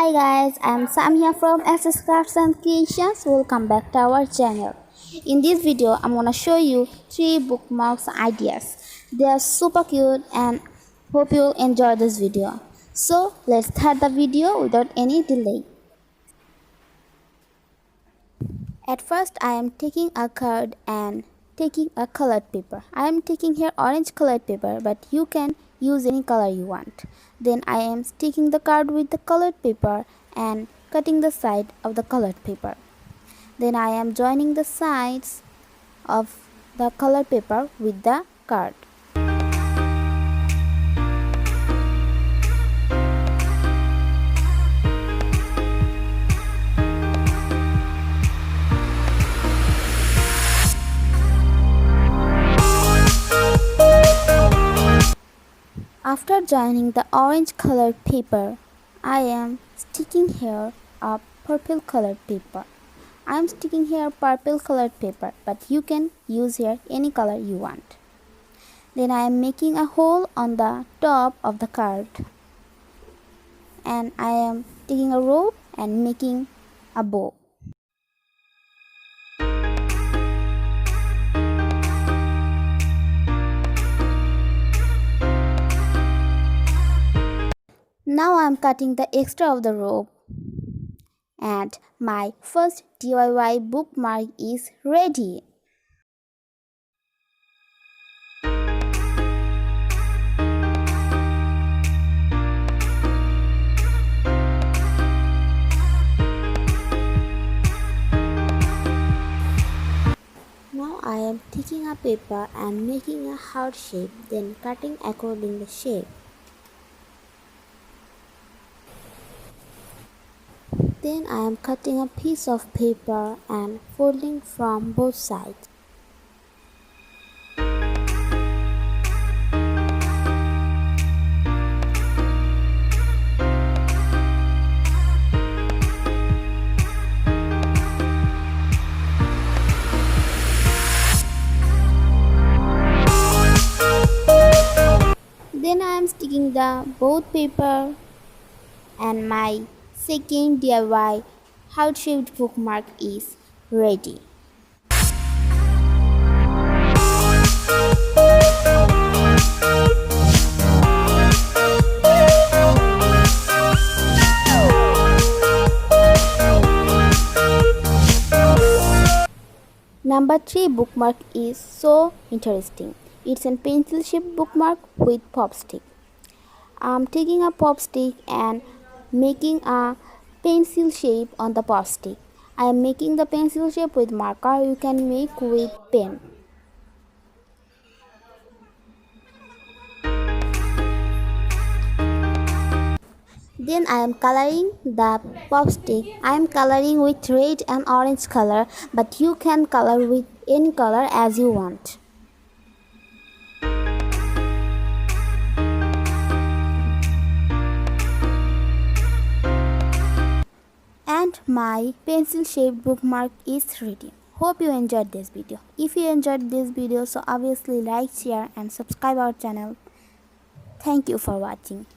Hi guys, I am Sam here from SS Crafts and Creations. Welcome back to our channel. In this video, I'm gonna show you 3 bookmarks ideas. They are super cute and hope you enjoy this video. So let's start the video without any delay. At first, I am taking a card and taking a colored paper. I am taking here orange colored paper, but you can use any color you want. Then I am sticking the card with the colored paper and cutting the side of the colored paper. Then I am joining the sides of the colored paper with the card. After joining the orange colored paper, I am sticking here a purple colored paper. I am sticking here purple colored paper, but you can use here any color you want. Then I am making a hole on the top of the card. And I am taking a rope and making a bow. Now I am cutting the extra of the rope and my first DIY bookmark is ready. Now I am taking a paper and making a heart shape, then cutting according the shape. Then I am cutting a piece of paper and folding from both sides. Then I am sticking the both paper and my second DIY heart-shaped bookmark is ready. Number 3 bookmark is so interesting. It's a pencil-shaped bookmark with pop stick. I'm taking a pop stick and making a pencil shape on the pop stick. I am making the pencil shape with marker. You can make with pen. Then I am coloring the pop stick. I am coloring with red and orange color, but you can color with any color as you want. And my pencil shaped bookmark is ready. Hope you enjoyed this video. If you enjoyed this video, so obviously like, share and subscribe our channel. Thank you for watching.